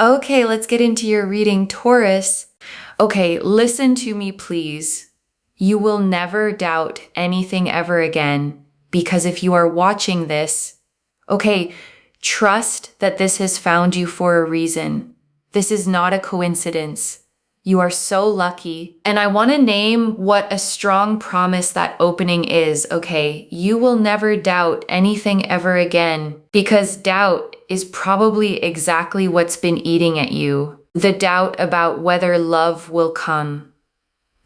Okay, let's get into your reading, Taurus. Okay, listen to me, please. You will never doubt anything ever again, because if you are watching this, okay, trust that this has found you for a reason. This is not a coincidence. You are so lucky. And I want to name what a strong promise that opening is, okay? You will never doubt anything ever again, because doubt is probably exactly what's been eating at you. The doubt about whether love will come.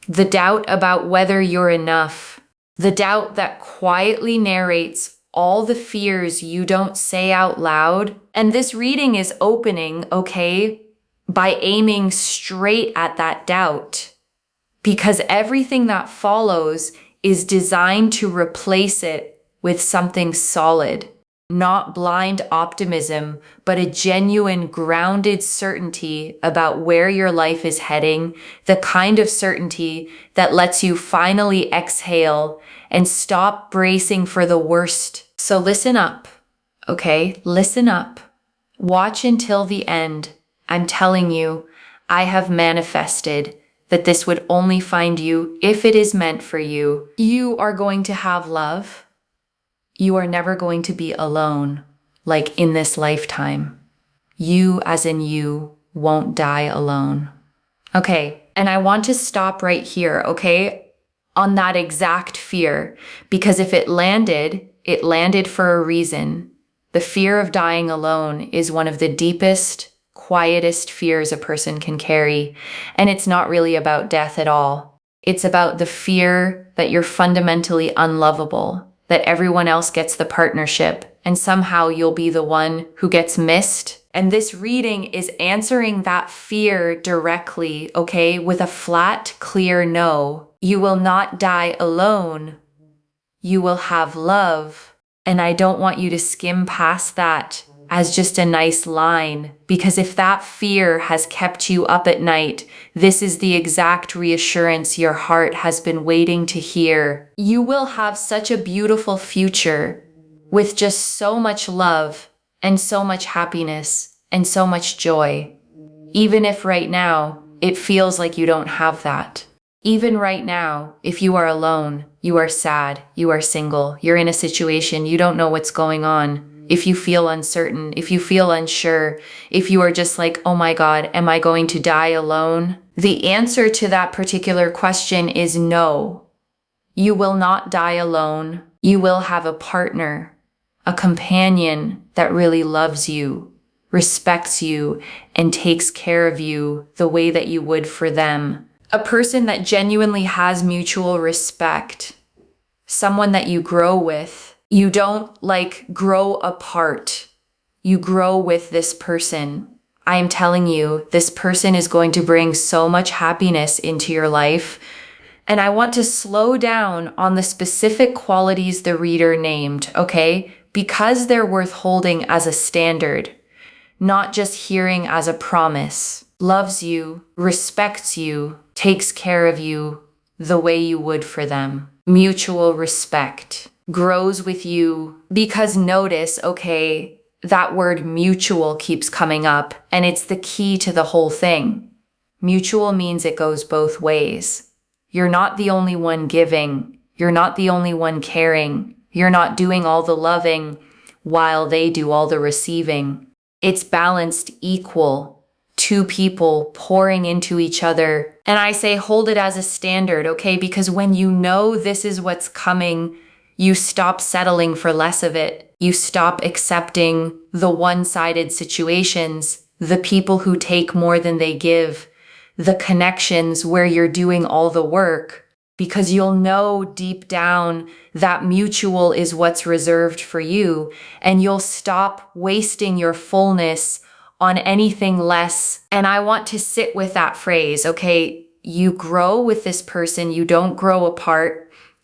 The doubt about whether you're enough. The doubt that quietly narrates all the fears you don't say out loud. And this reading is opening, okay, by aiming straight at that doubt, because everything that follows is designed to replace it with something solid, not blind optimism, but a genuine grounded certainty about where your life is heading, the kind of certainty that lets you finally exhale and stop bracing for the worst. So listen up, okay? Listen up. Watch until the end. I'm telling you, I have manifested that this would only find you if it is meant for you. You are going to have love. You are never going to be alone, like in this lifetime. You, as in you, won't die alone. Okay, and I want to stop right here, okay, on that exact fear, because if it landed for a reason. The fear of dying alone is one of the deepest, quietest fears a person can carry, and it's not really about death at all. It's about the fear that you're fundamentally unlovable, that everyone else gets the partnership, and somehow you'll be the one who gets missed. And this reading is answering that fear directly, okay, with a flat, clear no. You will not die alone. You will have love. And I don't want you to skim past that as just a nice line, because if that fear has kept you up at night, this is the exact reassurance your heart has been waiting to hear. You will have such a beautiful future with just so much love and so much happiness and so much joy, even if right now it feels like you don't have that. Even right now, if you are alone, you are sad, you are single, you're in a situation, you don't know what's going on, if you feel uncertain, if you feel unsure, if you are just like, oh my God, am I going to die alone? The answer to that particular question is no. You will not die alone. You will have a partner, a companion that really loves you, respects you, and takes care of you the way that you would for them. A person that genuinely has mutual respect, someone that you grow with. You don't grow apart. You grow with this person. I am telling you, this person is going to bring so much happiness into your life. And I want to slow down on the specific qualities the reader named, okay? Because they're worth holding as a standard, not just hearing as a promise. Loves you, respects you, takes care of you the way you would for them. Mutual respect. Grows with you, because notice, okay, that word mutual keeps coming up, and it's the key to the whole thing. Mutual means it goes both ways. You're not the only one giving. You're not the only one caring. You're not doing all the loving while they do all the receiving. It's balanced, equal. Two people pouring into each other. And I say hold it as a standard, okay? Because when you know this is what's coming, you stop settling for less of it. You stop accepting the one-sided situations, the people who take more than they give, the connections where you're doing all the work, because you'll know deep down that mutual is what's reserved for you, and you'll stop wasting your fullness on anything less. And I want to sit with that phrase, okay? You grow with this person, you don't grow apart,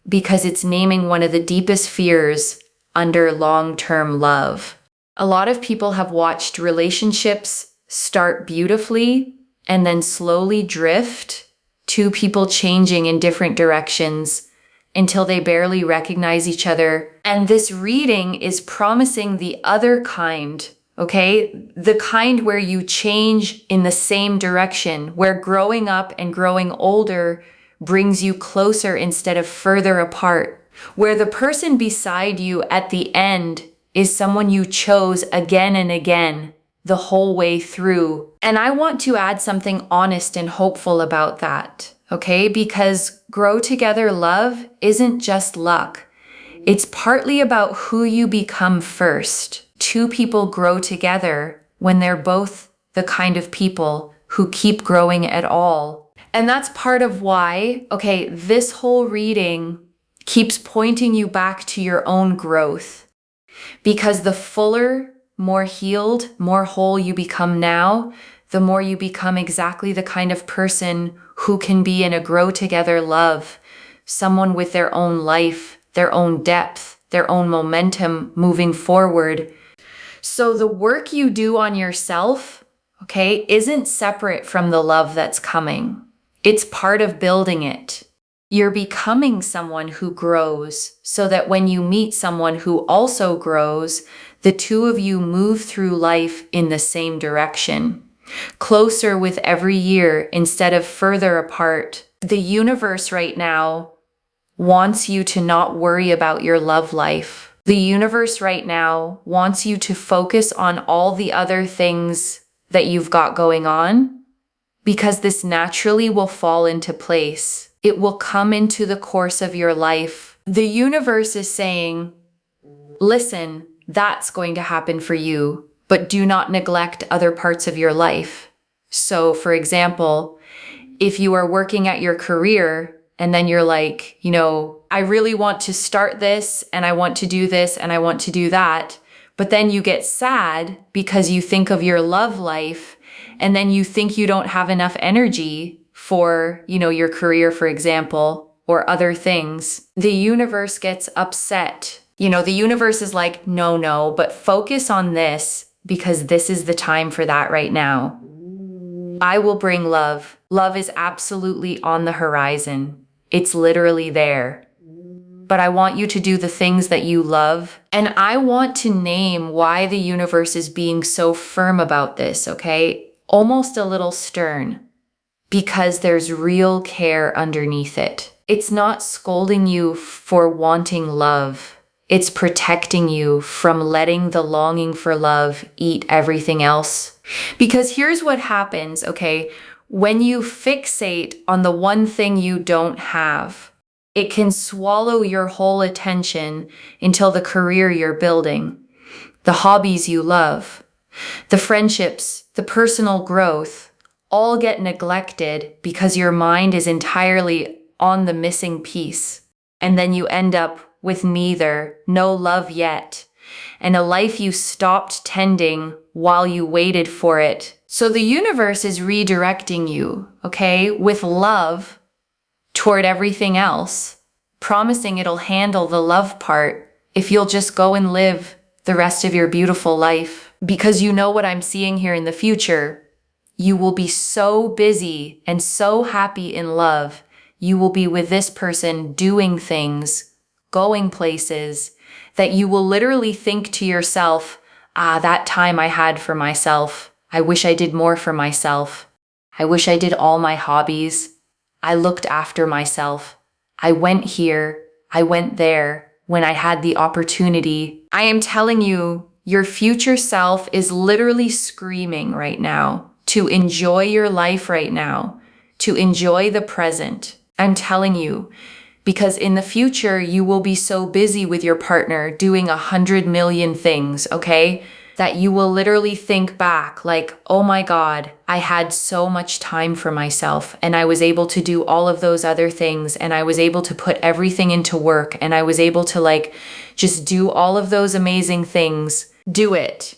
because it's naming one of the deepest fears under long-term love. A lot of people have watched relationships start beautifully and then slowly drift, two people changing in different directions until they barely recognize each other. And this reading is promising the other kind okay? The kind where you change in the same direction, where growing up and growing older brings you closer instead of further apart, where the person beside you at the end is someone you chose again and again the whole way through. And I want to add something honest and hopeful about that, okay? Because grow together love isn't just luck. It's partly about who you become first. Two people grow together when they're both the kind of people who keep growing at all. And that's part of why, okay, this whole reading keeps pointing you back to your own growth. Because the fuller, more healed, more whole you become now, the more you become exactly the kind of person who can be in a grow together love, someone with their own life, their own depth, their own momentum moving forward. So the work you do on yourself, okay, isn't separate from the love that's coming. It's part of building it. You're becoming someone who grows so that when you meet someone who also grows, the two of you move through life in the same direction, closer with every year instead of further apart. The universe right now wants you to not worry about your love life. The universe right now wants you to focus on all the other things that you've got going on, because this naturally will fall into place. It will come into the course of your life. The universe is saying, listen, that's going to happen for you, but do not neglect other parts of your life. So, for example, if you are working at your career, and then you're like, I really want to start this and I want to do this and I want to do that. But then you get sad because you think of your love life and then you think you don't have enough energy for, your career, for example, or other things. The universe gets upset. The universe is like, no, but focus on this because this is the time for that right now. I will bring love. Love is absolutely on the horizon. It's literally there. But I want you to do the things that you love. And I want to name why the universe is being so firm about this, okay? Almost a little stern. Because there's real care underneath it. It's not scolding you for wanting love. It's protecting you from letting the longing for love eat everything else. Because here's what happens, okay? When you fixate on the one thing you don't have, it can swallow your whole attention until the career you're building, the hobbies you love, the friendships, the personal growth, all get neglected because your mind is entirely on the missing piece. And then you end up with neither, no love yet, and a life you stopped tending while you waited for it. So the universe is redirecting you, okay, with love toward everything else, promising it'll handle the love part if you'll just go and live the rest of your beautiful life. Because you know what I'm seeing here in the future. You will be so busy and so happy in love. You will be with this person doing things, going places, that you will literally think to yourself, that time I had for myself. I wish I did more for myself. I wish I did all my hobbies. I looked after myself. I went here. I went there when I had the opportunity. I am telling you, your future self is literally screaming right now to enjoy your life right now, to enjoy the present. I'm telling you, because in the future, you will be so busy with your partner doing 100 million things, okay? That you will literally think back like, oh my God, I had so much time for myself and I was able to do all of those other things and I was able to put everything into work and I was able to just do all of those amazing things. Do it.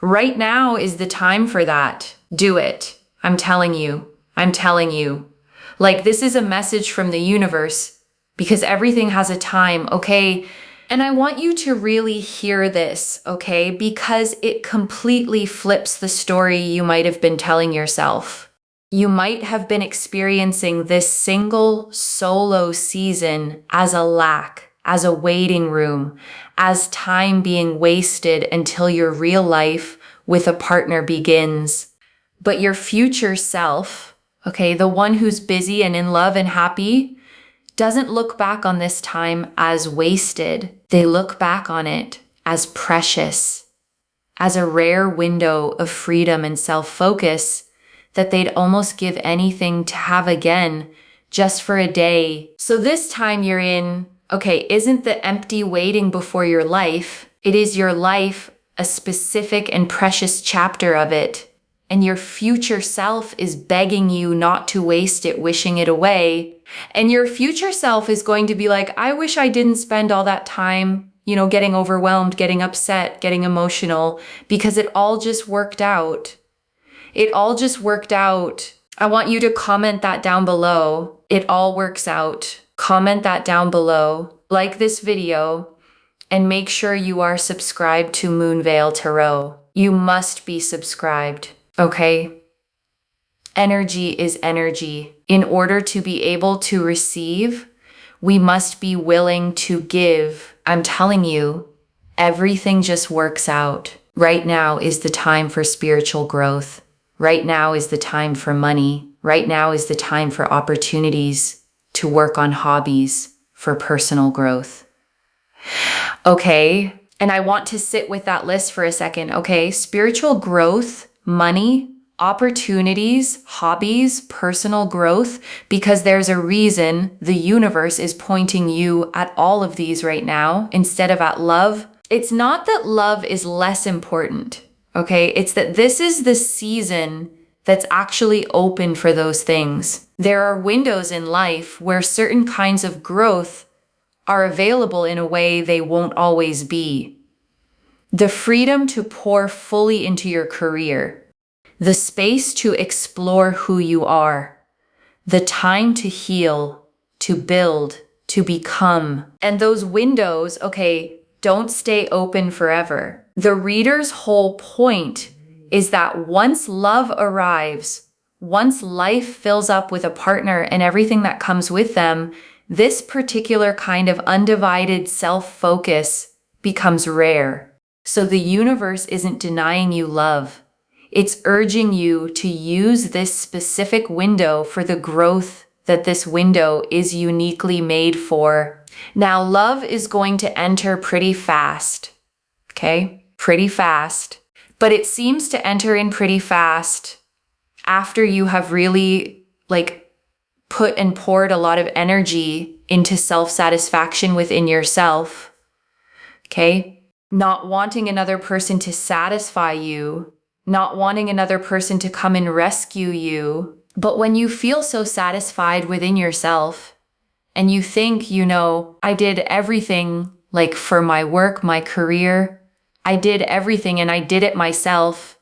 Right now is the time for that. Do it. I'm telling you. I'm telling you. This is a message from the universe because everything has a time, okay? And I want you to really hear this, okay? Because it completely flips the story you might have been telling yourself. You might have been experiencing this single solo season as a lack, as a waiting room, as time being wasted until your real life with a partner begins. But your future self, okay, the one who's busy and in love and happy, doesn't look back on this time as wasted. They look back on it as precious, as a rare window of freedom and self-focus that they'd almost give anything to have again just for a day. So this time you're in, okay, isn't the empty waiting before your life. It is your life, a specific and precious chapter of it. And your future self is begging you not to waste it, wishing it away. And your future self is going to be like, I wish I didn't spend all that time, getting overwhelmed, getting upset, getting emotional, because it all just worked out. It all just worked out. I want you to comment that down below. It all works out. Comment that down below. Like this video and make sure you are subscribed to Moonveil Tarot. You must be subscribed. Okay? Energy is energy. In order to be able to receive, we must be willing to give. I'm telling you, everything just works out. Right now is the time for spiritual growth. Right now is the time for money. Right now is the time for opportunities to work on hobbies for personal growth. Okay? And I want to sit with that list for a second, okay? Spiritual growth, money, opportunities, hobbies, personal growth, because there's a reason the universe is pointing you at all of these right now instead of at love. It's not that love is less important, okay? It's that this is the season that's actually open for those things. There are windows in life where certain kinds of growth are available in a way they won't always be. The freedom to pour fully into your career, the space to explore who you are, the time to heal, to build, to become. And those windows, okay, don't stay open forever. The reader's whole point is that once love arrives, once life fills up with a partner and everything that comes with them, this particular kind of undivided self-focus becomes rare. So the universe isn't denying you love. It's urging you to use this specific window for the growth that this window is uniquely made for. Now, love is going to enter pretty fast, okay? Pretty fast. But it seems to enter in pretty fast after you have really put and poured a lot of energy into self-satisfaction within yourself, okay? Not wanting another person to satisfy you, not wanting another person to come and rescue you. But when you feel so satisfied within yourself and you think, I did everything for my work, my career, I did everything and I did it myself,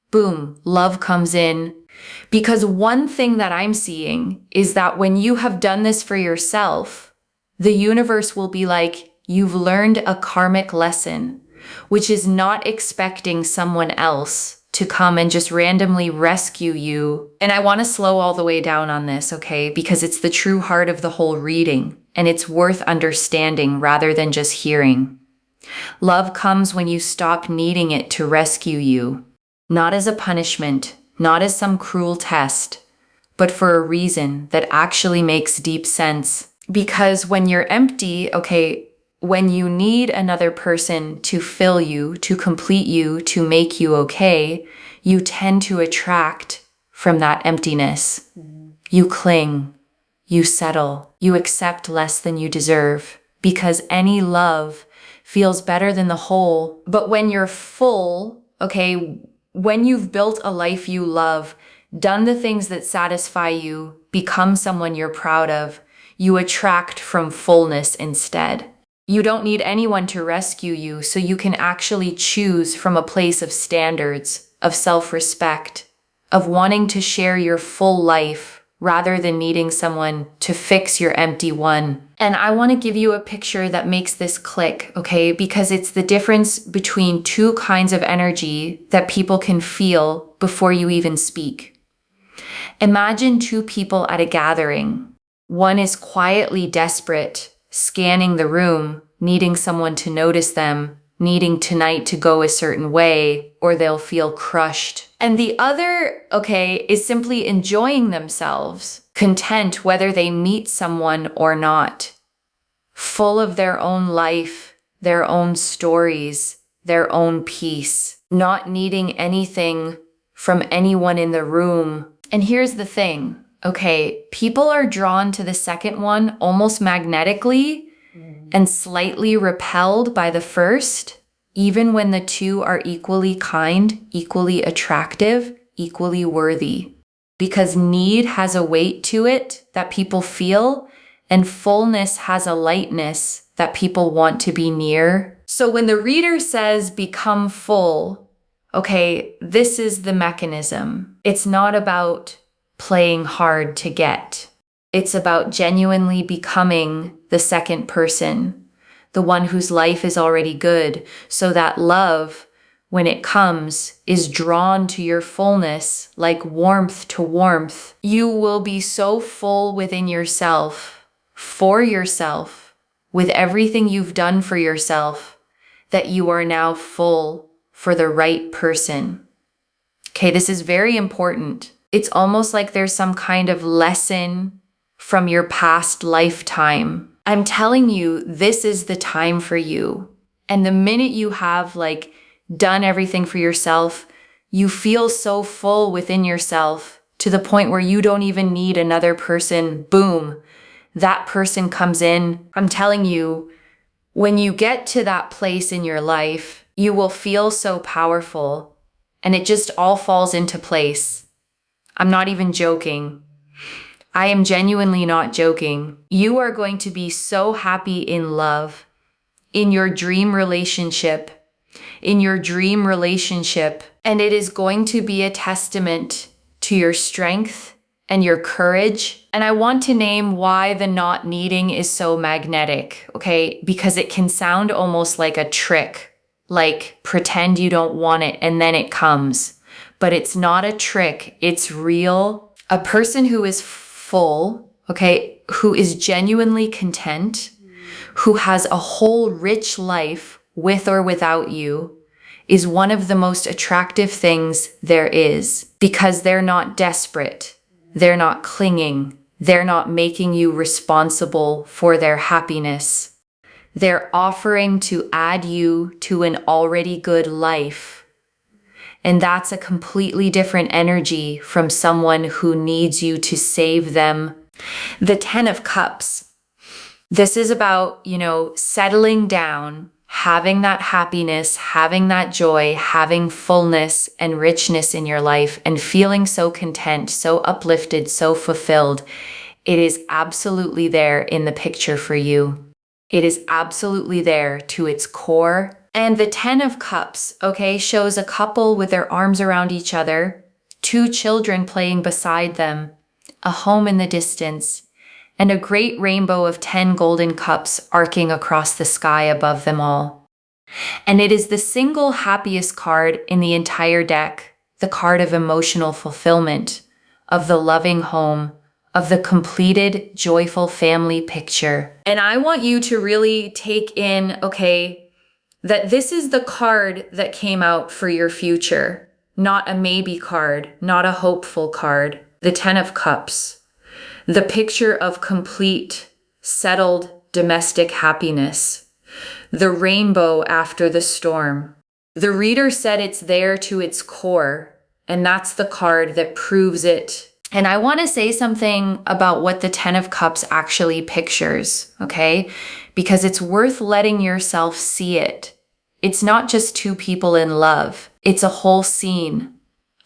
boom, love comes in. Because one thing that I'm seeing is that when you have done this for yourself, the universe will be like, you've learned a karmic lesson, which is not expecting someone else to come and just randomly rescue you. And I want to slow all the way down on this, okay? Because it's the true heart of the whole reading, and it's worth understanding rather than just hearing. Love comes when you stop needing it to rescue you, not as a punishment, not as some cruel test, but for a reason that actually makes deep sense. Because when you're empty, okay, when you need another person to fill you, to complete you, to make you okay, you tend to attract from that emptiness. You cling, you settle, you accept less than you deserve, because any love feels better than the whole. But when you're full, okay, when you've built a life you love, done the things that satisfy you, become someone you're proud of, you attract from fullness instead. You don't need anyone to rescue you, so you can actually choose from a place of standards, of self-respect, of wanting to share your full life rather than needing someone to fix your empty one. And I want to give you a picture that makes this click, okay? Because it's the difference between two kinds of energy that people can feel before you even speak. Imagine two people at a gathering. One is quietly desperate, scanning the room, needing someone to notice them, needing tonight to go a certain way, or they'll feel crushed. And the other, is simply enjoying themselves, content whether they meet someone or not, full of their own life, their own stories, their own peace, not needing anything from anyone in the room. And here's the thing, people are drawn to the second one almost magnetically and slightly repelled by the first, even when the two are equally kind, equally attractive, equally worthy. Because need has a weight to it that people feel, and fullness has a lightness that people want to be near. So when the reader says become full, this is the mechanism. It's not about playing hard to get. It's about genuinely becoming the second person, the one whose life is already good, so that love, when it comes, is drawn to your fullness like warmth to warmth. You will be so full within yourself, for yourself, with everything you've done for yourself, that you are now full for the right person. This is very important. It's almost like there's some kind of lesson from your past lifetime. I'm telling you, this is the time for you. And the minute you have done everything for yourself, you feel so full within yourself to the point where you don't even need another person. Boom. That person comes in. I'm telling you, when you get to that place in your life, you will feel so powerful and it just all falls into place. I'm not even joking. I am genuinely not joking. You are going to be so happy in love, in your dream relationship, and it is going to be a testament to your strength and your courage. And I want to name why the not needing is so magnetic, because it can sound almost like a trick, like pretend you don't want it and then it comes. But it's not a trick, it's real. A person who is full, who is genuinely content, who has a whole rich life with or without you, is one of the most attractive things there is, because they're not desperate, they're not clinging, they're not making you responsible for their happiness. They're offering to add you to an already good life. And that's a completely different energy from someone who needs you to save them. The 10 of Cups. This is about, settling down, having that happiness, having that joy, having fullness and richness in your life, and feeling so content, so uplifted, so fulfilled. It is absolutely there in the picture for you. It is absolutely there to its core. And the 10 of Cups, shows a couple with their arms around each other, 2 children playing beside them, a home in the distance, and a great rainbow of 10 golden cups arcing across the sky above them all. And it is the single happiest card in the entire deck, the card of emotional fulfillment, of the loving home, of the completed, joyful family picture. And I want you to really take in, that this is the card that came out for your future, not a maybe card, not a hopeful card, the 10 of Cups. The picture of complete, settled domestic happiness. The rainbow after the storm. The reader said it's there to its core, and that's the card that proves it. And I want to say something about what the 10 of Cups actually pictures, because it's worth letting yourself see it. It's not just 2 people in love. It's a whole scene.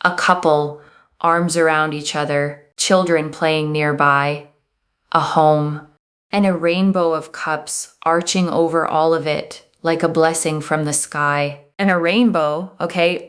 A couple, arms around each other, children playing nearby, a home, and a rainbow of cups arching over all of it like a blessing from the sky. And a rainbow,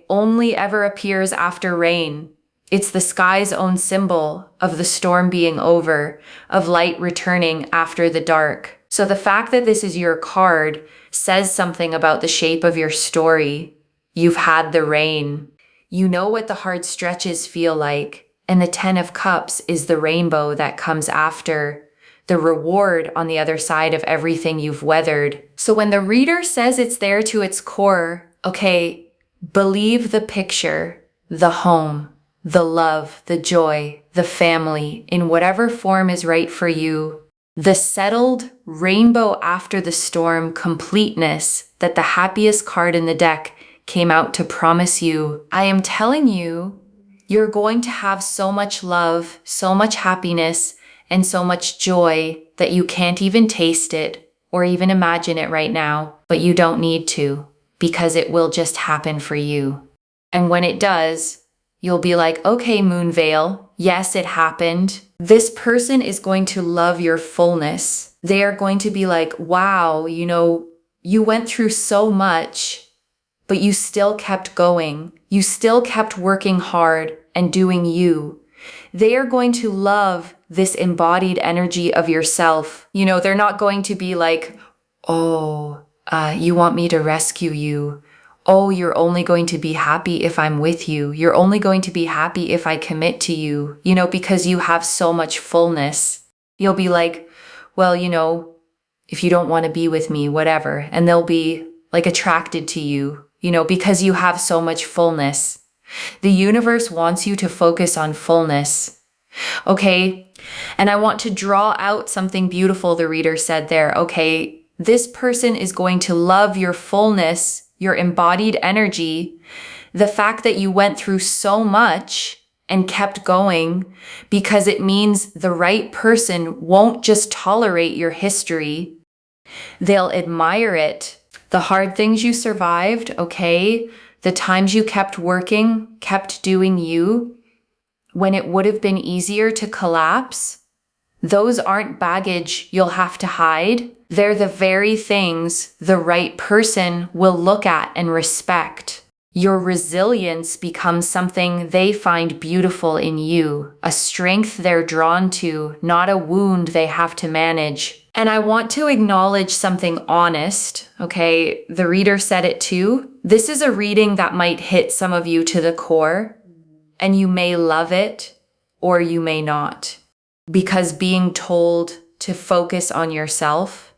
only ever appears after rain. It's the sky's own symbol of the storm being over, of light returning after the dark. So the fact that this is your card says something about the shape of your story. You've had the rain. You know what the hard stretches feel like. And the 10 of Cups is the rainbow that comes after. the reward on the other side of everything you've weathered. So when the reader says it's there to its core, okay, believe the picture, the home, the love, the joy, the family, in whatever form is right for you. The settled rainbow after the storm completeness that the happiest card in the deck came out to promise you. I am telling you, you're going to have so much love, so much happiness, and so much joy that you can't even taste it or even imagine it right now, but you don't need to, because it will just happen for you. And when it does, you'll be like, okay, Moonveil, yes, it happened. This person is going to love your fullness. They are going to be like, wow, you went through so much, but you still kept going. You still kept working hard and doing you. They are going to love this embodied energy of yourself. They're not going to be like, oh, you want me to rescue you. Oh, you're only going to be happy if I'm with you. You're only going to be happy if I commit to you, because you have so much fullness. You'll be like, well, if you don't want to be with me, whatever. And they'll be like attracted to you, because you have so much fullness. The universe wants you to focus on fullness. Okay. And I want to draw out something beautiful the reader said there. Okay. This person is going to love your fullness, your embodied energy, the fact that you went through so much and kept going, because it means the right person won't just tolerate your history. They'll admire it. The hard things you survived, okay? The times you kept working, kept doing you, when it would have been easier to collapse, those aren't baggage you'll have to hide. They're the very things the right person will look at and respect. Your resilience becomes something they find beautiful in you, a strength they're drawn to, not a wound they have to manage. And I want to acknowledge something honest, okay? The reader said it too. This is a reading that might hit some of you to the core, and you may love it or you may not. Because being told to focus on yourself,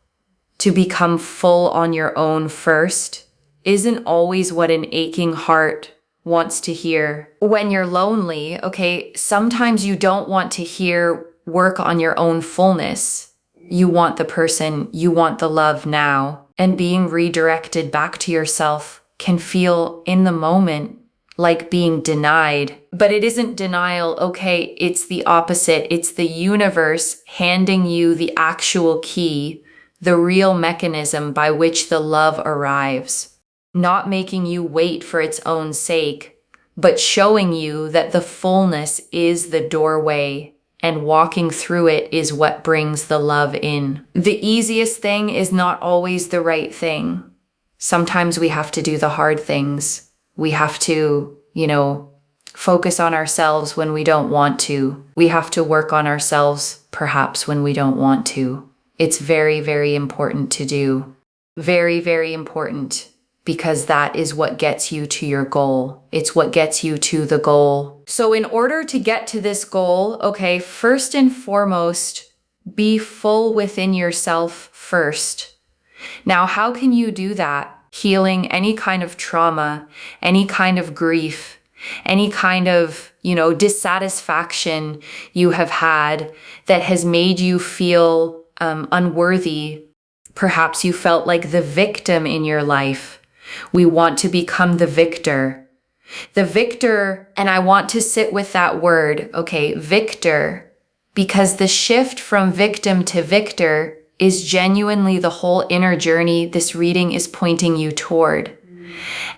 to become full on your own first, isn't always what an aching heart wants to hear. When you're lonely, okay, sometimes you don't want to hear work on your own fullness. You want the person, you want the love now. And being redirected back to yourself can feel in the moment like being denied. But it isn't denial, okay, it's the opposite. It's the universe handing you the actual key, the real mechanism by which the love arrives. Not making you wait for its own sake, but showing you that the fullness is the doorway, and walking through it is what brings the love in. The easiest thing is not always the right thing. Sometimes we have to do the hard things. We have to, focus on ourselves when we don't want to. We have to work on ourselves, perhaps, when we don't want to. It's very, very important to do. Very, very important, because that is what gets you to your goal. It's what gets you to the goal. So in order to get to this goal, okay, first and foremost, be full within yourself first. Now, how can you do that? Healing any kind of trauma, any kind of grief, any kind of, dissatisfaction you have had that has made you feel unworthy. Perhaps you felt like the victim in your life. We want to become the victor. The victor, and I want to sit with that word, okay, victor, because the shift from victim to victor is genuinely the whole inner journey this reading is pointing you toward.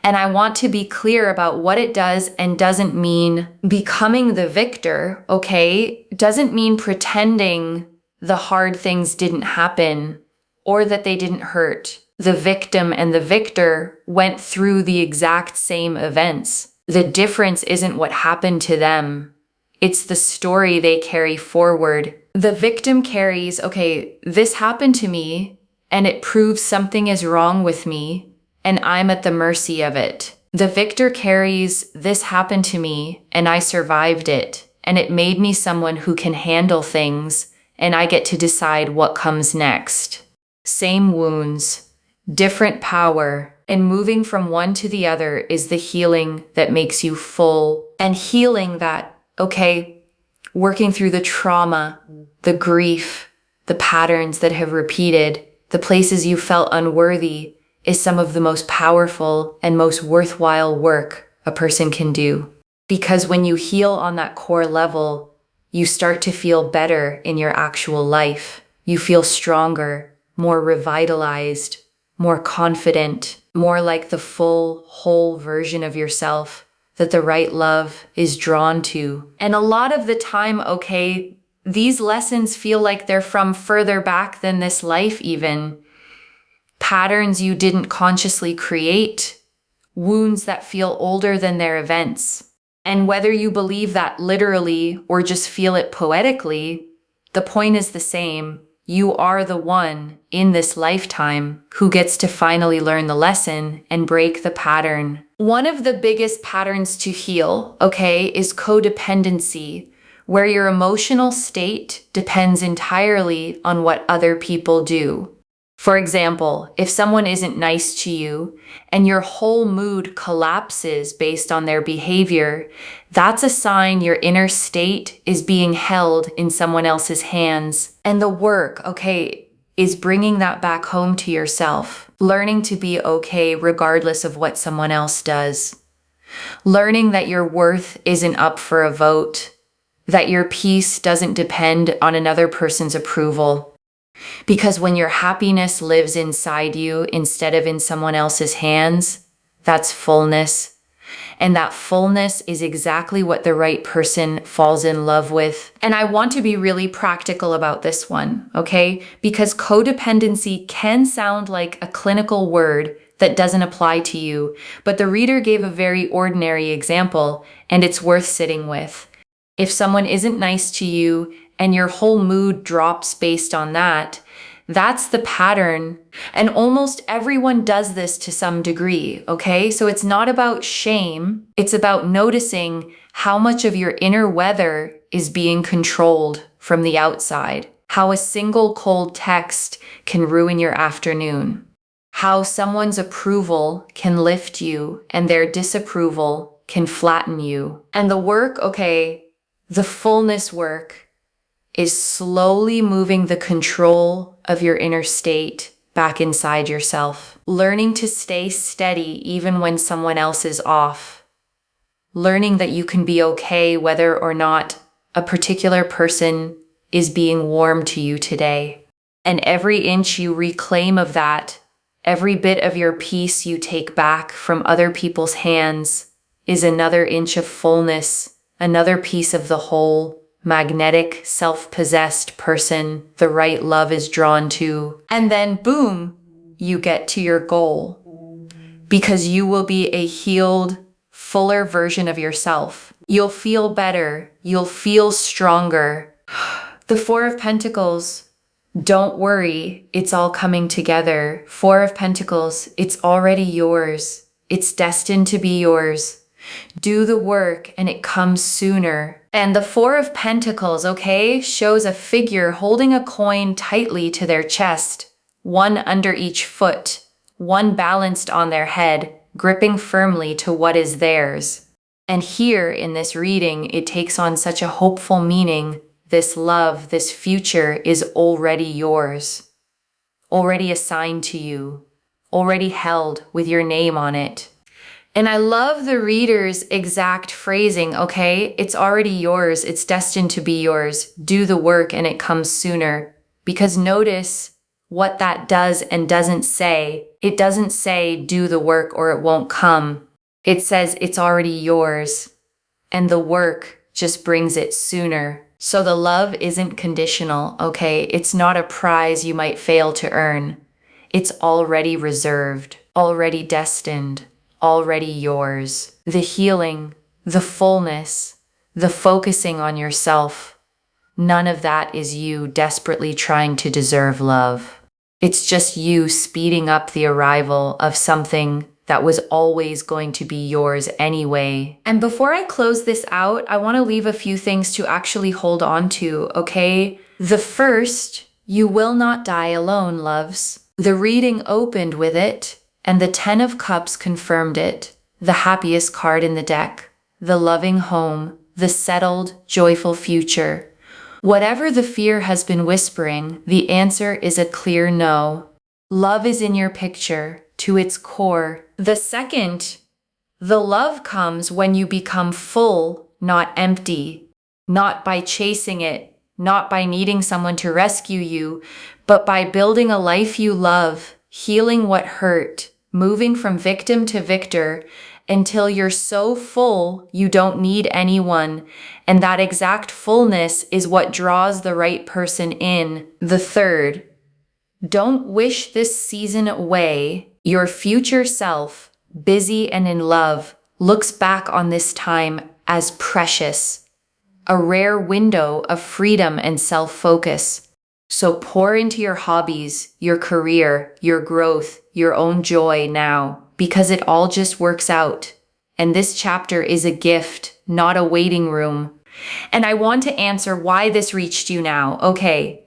And I want to be clear about what it does and doesn't mean becoming the victor, okay? Doesn't mean pretending the hard things didn't happen or that they didn't hurt. The victim and the victor went through the exact same events. The difference isn't what happened to them. It's the story they carry forward. The victim carries, okay, this happened to me and it proves something is wrong with me and I'm at the mercy of it. The victor carries, this happened to me and I survived it and it made me someone who can handle things and I get to decide what comes next. Same wounds, different power, and moving from one to the other is the healing that makes you full. And healing that, working through the trauma, the grief, the patterns that have repeated, the places you felt unworthy, is some of the most powerful and most worthwhile work a person can do. Because when you heal on that core level, you start to feel better in your actual life. You feel stronger, more revitalized, more confident, more like the full, whole version of yourself that the right love is drawn to. And a lot of the time, these lessons feel like they're from further back than this life even. Patterns you didn't consciously create, wounds that feel older than their events. And whether you believe that literally or just feel it poetically, the point is the same. You are the one in this lifetime who gets to finally learn the lesson and break the pattern. One of the biggest patterns to heal, is codependency, where your emotional state depends entirely on what other people do. For example, if someone isn't nice to you and your whole mood collapses based on their behavior, that's a sign your inner state is being held in someone else's hands. And the work, is bringing that back home to yourself, learning to be okay regardless of what someone else does, learning that your worth isn't up for a vote, that your peace doesn't depend on another person's approval. Because when your happiness lives inside you instead of in someone else's hands, that's fullness. And that fullness is exactly what the right person falls in love with. And I want to be really practical about this one, Because codependency can sound like a clinical word that doesn't apply to you, but the reader gave a very ordinary example, and it's worth sitting with. If someone isn't nice to you and your whole mood drops based on that, that's the pattern. And almost everyone does this to some degree, So it's not about shame. It's about noticing how much of your inner weather is being controlled from the outside. How a single cold text can ruin your afternoon. How someone's approval can lift you and their disapproval can flatten you. And the work, the fullness work, is slowly moving the control of your inner state back inside yourself. Learning to stay steady even when someone else is off. Learning that you can be okay whether or not a particular person is being warm to you today. And every inch you reclaim of that, every bit of your peace you take back from other people's hands, is another inch of fullness, another piece of the whole, magnetic, self-possessed person the right love is drawn to. And then boom, you get to your goal. Because you will be a healed, fuller version of yourself. You'll feel better. You'll feel stronger. The Four of Pentacles. Don't worry, it's all coming together. Four of Pentacles, it's already yours. It's destined to be yours. Do the work and it comes sooner. And the Four of Pentacles, shows a figure holding a coin tightly to their chest, one under each foot, one balanced on their head, gripping firmly to what is theirs. And here in this reading, it takes on such a hopeful meaning. This love, this future is already yours, already assigned to you, already held with your name on it. And I love the reader's exact phrasing, It's already yours. It's destined to be yours. Do the work and it comes sooner. Because notice what that does and doesn't say. It doesn't say do the work or it won't come. It says it's already yours. And the work just brings it sooner. So the love isn't conditional, It's not a prize you might fail to earn. It's already reserved, already destined. Already yours. The healing, the fullness, the focusing on yourself, none of that is you desperately trying to deserve love. It's just you speeding up the arrival of something that was always going to be yours anyway. And before I close this out, I want to leave a few things to actually hold on to, The first, you will not die alone, loves. The reading opened with it, and the Ten of Cups confirmed it, the happiest card in the deck, the loving home, the settled, joyful future. Whatever the fear has been whispering, the answer is a clear no. Love is in your picture, to its core. The second, the love comes when you become full, not empty, not by chasing it, not by needing someone to rescue you, but by building a life you love, healing what hurt, moving from victim to victor until you're so full you don't need anyone. And that exact fullness is what draws the right person in. The third, don't wish this season away. Your future self, busy and in love, looks back on this time as precious, a rare window of freedom and self-focus. So pour into your hobbies, your career, your growth, your own joy now, because it all just works out. And this chapter is a gift, not a waiting room. And I want to answer why this reached you now. Okay,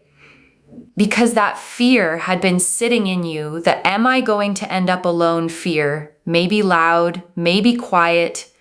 because that fear had been sitting in you, the am I going to end up alone fear, maybe loud, maybe quiet,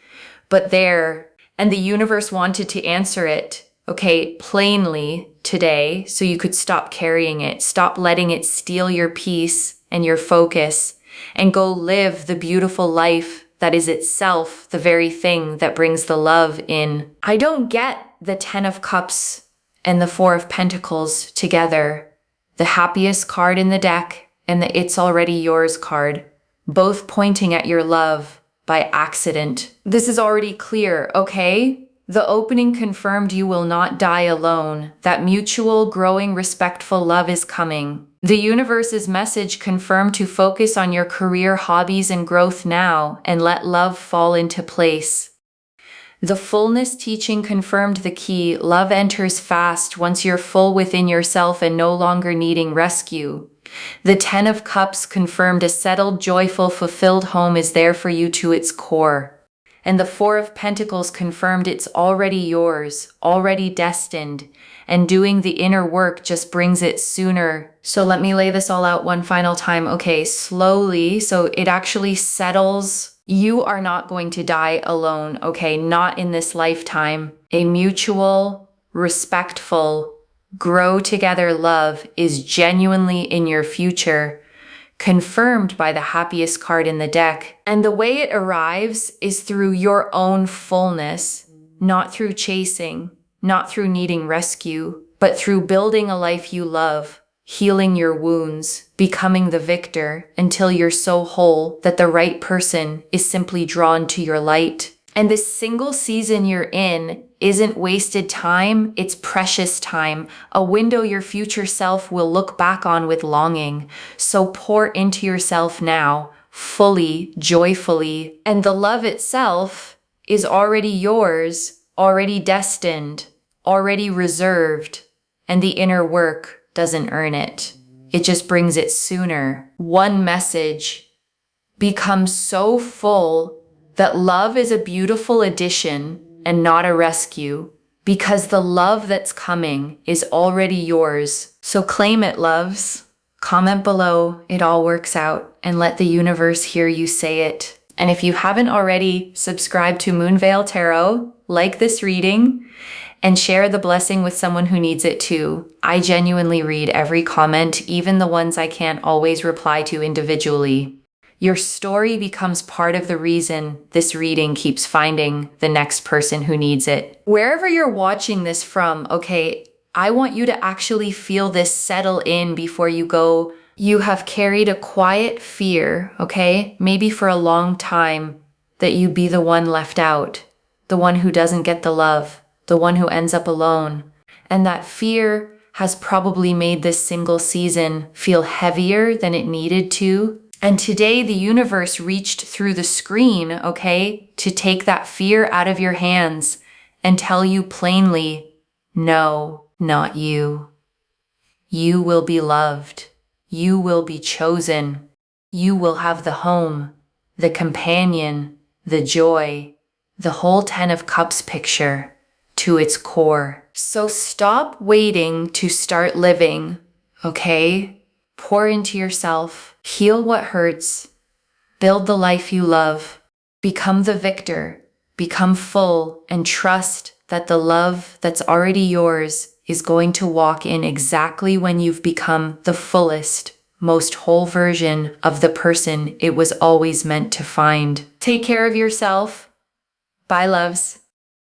but there, and the universe wanted to answer it, okay, plainly today, so you could stop carrying it, stop letting it steal your peace and your focus, and go live the beautiful life that is itself the very thing that brings the love in. I don't get the Ten of Cups and the Four of Pentacles together, the happiest card in the deck and the It's Already Yours card, both pointing at your love by accident. This is already clear, okay? The opening confirmed you will not die alone. That mutual, growing, respectful love is coming. The universe's message confirmed to focus on your career, hobbies, and growth now, and let love fall into place. The fullness teaching confirmed the key. Love enters fast once you're full within yourself and no longer needing rescue. The Ten of Cups confirmed a settled, joyful, fulfilled home is there for you to its core. And the Four of Pentacles confirmed it's already yours, already destined, and doing the inner work just brings it sooner. So let me lay this all out one final time. Okay, slowly, so it actually settles. You are not going to die alone, okay? Not in this lifetime. A mutual, respectful, grow together love is genuinely in your future, confirmed by the happiest card in the deck. And the way it arrives is through your own fullness, not through chasing, not through needing rescue, but through building a life you love, healing your wounds, becoming the victor until you're so whole that the right person is simply drawn to your light. And this single season you're in isn't wasted time, it's precious time, a window your future self will look back on with longing. So pour into yourself now, fully, joyfully, and the love itself is already yours, already destined, already reserved, and the inner work doesn't earn it. It just brings it sooner. One message: become so full that love is a beautiful addition and not a rescue, because the love that's coming is already yours. So claim it, loves. Comment below, it all works out, and let the universe hear you say it. And if you haven't already, subscribe to Moonveil Tarot, like this reading, and share the blessing with someone who needs it too. I genuinely read every comment, even the ones I can't always reply to individually. Your story becomes part of the reason this reading keeps finding the next person who needs it. Wherever you're watching this from, okay, I want you to actually feel this settle in before you go. You have carried a quiet fear, okay, maybe for a long time, that you be the one left out, the one who doesn't get the love, the one who ends up alone. And that fear has probably made this single season feel heavier than it needed to. And today the universe reached through the screen, okay, to take that fear out of your hands and tell you plainly, no, not you. You will be loved. You will be chosen. You will have the home, the companion, the joy, the whole Ten of Cups picture to its core. So stop waiting to start living, okay? Pour into yourself, heal what hurts, build the life you love, become the victor, become full, and trust that the love that's already yours is going to walk in exactly when you've become the fullest, most whole version of the person it was always meant to find. Take care of yourself. Bye, loves.